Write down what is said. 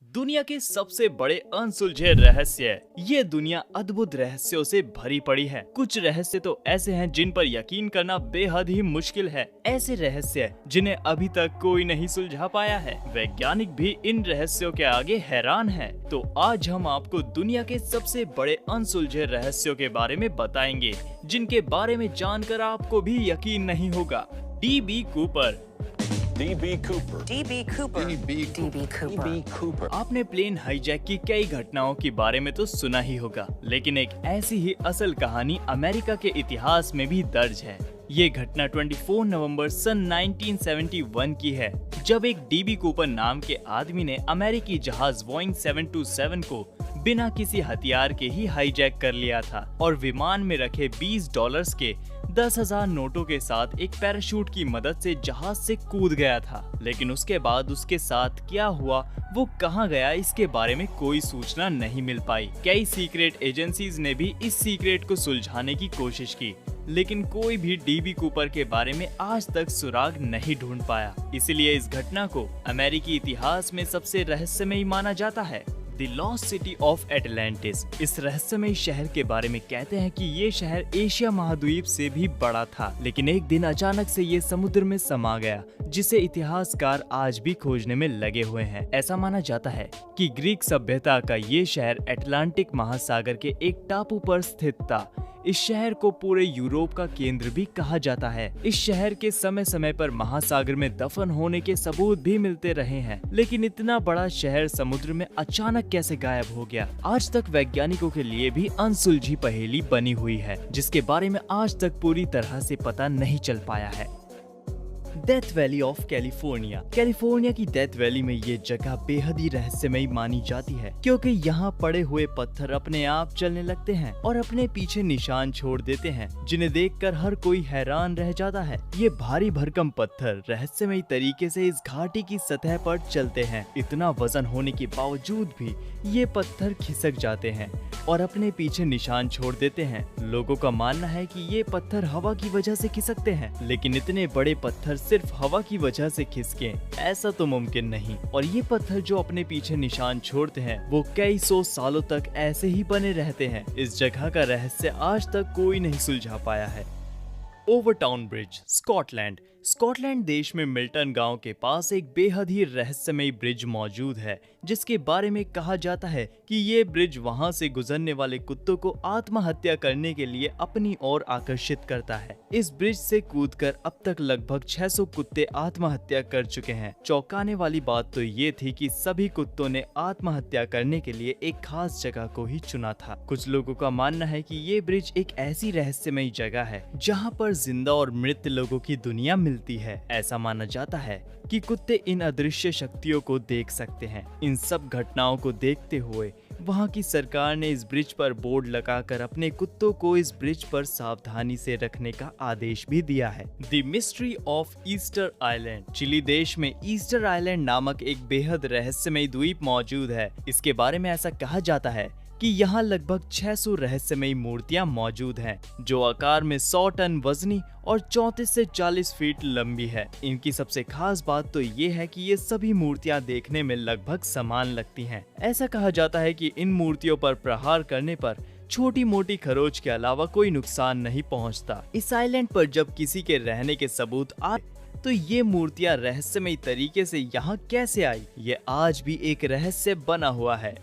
दुनिया के सबसे बड़े अनसुलझे रहस्य। ये दुनिया अद्भुत रहस्यों से भरी पड़ी है। कुछ रहस्य तो ऐसे हैं जिन पर यकीन करना बेहद ही मुश्किल है। ऐसे रहस्य जिन्हें अभी तक कोई नहीं सुलझा पाया है। वैज्ञानिक भी इन रहस्यों के आगे हैरान हैं। तो आज हम आपको दुनिया के सबसे बड़े अनसुलझे रहस्यों के बारे में बताएंगे, जिनके बारे में जानकर आपको भी यकीन नहीं होगा। DB Cooper. DB Cooper. DB Cooper. DB Cooper. आपने प्लेन हाईजैक की कई घटनाओं के बारे में तो सुना ही होगा, लेकिन एक ऐसी ही असल कहानी अमेरिका के इतिहास में भी दर्ज है। ये घटना 24 नवंबर सन 1971 की है, जब एक DB कूपर नाम के आदमी ने अमेरिकी जहाज बोइंग 727 को बिना किसी हथियार के ही हाईजैक कर लिया था और विमान में रखे $20 के 10,000 नोटों के साथ एक पैराशूट की मदद से जहाज से कूद गया था। लेकिन उसके बाद उसके साथ क्या हुआ, वो कहां गया, इसके बारे में कोई सूचना नहीं मिल पाई। कई सीक्रेट एजेंसीज ने भी इस सीक्रेट को सुलझाने की कोशिश की, लेकिन कोई भी DB कूपर के बारे में आज तक सुराग नहीं ढूंढ पाया। इसलिए इस घटना को अमेरिकी इतिहास में सबसे रहस्यमयी माना जाता है। The lost city of Atlantis. इस रहस्यमयी शहर के बारे में कहते हैं कि ये शहर एशिया महाद्वीप से भी बड़ा था, लेकिन एक दिन अचानक से ये समुद्र में समा गया, जिसे इतिहासकार आज भी खोजने में लगे हुए हैं। ऐसा माना जाता है कि ग्रीक सभ्यता का ये शहर अटलांटिक महासागर के एक टापू पर स्थित था। इस शहर को पूरे यूरोप का केंद्र भी कहा जाता है। इस शहर के समय समय पर महासागर में दफन होने के सबूत भी मिलते रहे हैं, लेकिन इतना बड़ा शहर समुद्र में अचानक कैसे गायब हो गया, आज तक वैज्ञानिकों के लिए भी अनसुलझी पहेली बनी हुई है, जिसके बारे में आज तक पूरी तरह से पता नहीं चल पाया है। Death valley of California. California की डेथ वैली में ये जगह बेहद ही रहस्यमयी मानी जाती है, क्योंकि यहाँ पड़े हुए पत्थर अपने आप चलने लगते हैं और अपने पीछे निशान छोड़ देते हैं, जिन्हें देखकर हर कोई हैरान रह जाता है। ये भारी भरकम पत्थर रहस्यमयी तरीके से इस घाटी की सतह पर चलते हैं। इतना वजन होने के बावजूद भी ये पत्थर खिसक जाते हैं और अपने पीछे निशान छोड़ देते हैं। लोगों का मानना है कि ये पत्थर हवा की वजह से खिसकते हैं, लेकिन इतने बड़े पत्थर सिर्फ हवा की वजह से खिसके, ऐसा तो मुमकिन नहीं। और ये पत्थर जो अपने पीछे निशान छोड़ते हैं, वो कई सौ सालों तक ऐसे ही बने रहते हैं। इस जगह का रहस्य आज तक कोई नहीं सुलझा पाया है। ओवरटाउन ब्रिज, स्कॉटलैंड। स्कॉटलैंड देश में मिल्टन गांव के पास एक बेहद ही रहस्यमयी ब्रिज मौजूद है, जिसके बारे में कहा जाता है कि ये ब्रिज वहां से गुजरने वाले कुत्तों को आत्महत्या करने के लिए अपनी ओर आकर्षित करता है। इस ब्रिज से कूदकर अब तक लगभग 600 कुत्ते आत्महत्या कर चुके हैं। चौंकाने वाली बात तो ये थी कि सभी कुत्तों ने आत्महत्या करने के लिए एक खास जगह को ही चुना था। कुछ लोगों का मानना है कि ये ब्रिज एक ऐसी रहस्यमयी जगह है जहाँ पर जिंदा और मृत लोगों की दुनिया मिलती है। ऐसा माना जाता है कि कुत्ते इन अदृश्य शक्तियों को देख सकते हैं। इन सब घटनाओं को देखते हुए वहां की सरकार ने इस ब्रिज पर बोर्ड लगाकर अपने कुत्तों को इस ब्रिज पर सावधानी से रखने का आदेश भी दिया है। The mystery of Easter Island. Chile देश में ईस्टर आइलैंड नामक एक बेहद रहस्यमयी द्वीप मौजूद है। इसके बारे में ऐसा कहा जाता है कि यहाँ लगभग 600 रहस्यमयी मूर्तियाँ मौजूद हैं, जो आकार में 100 टन वजनी और 34 से 40 फीट लंबी है। इनकी सबसे खास बात तो ये है कि ये सभी मूर्तियाँ देखने में लगभग समान लगती हैं। ऐसा कहा जाता है कि इन मूर्तियों पर प्रहार करने पर छोटी मोटी खरोच के अलावा कोई नुकसान नहीं पहुँचता। इस आइलैंड पर जब किसी के रहने के सबूत आए तो ये मूर्तियाँ रहस्यमयी तरीके से यहाँ कैसे आई, ये आज भी एक रहस्य बना हुआ है।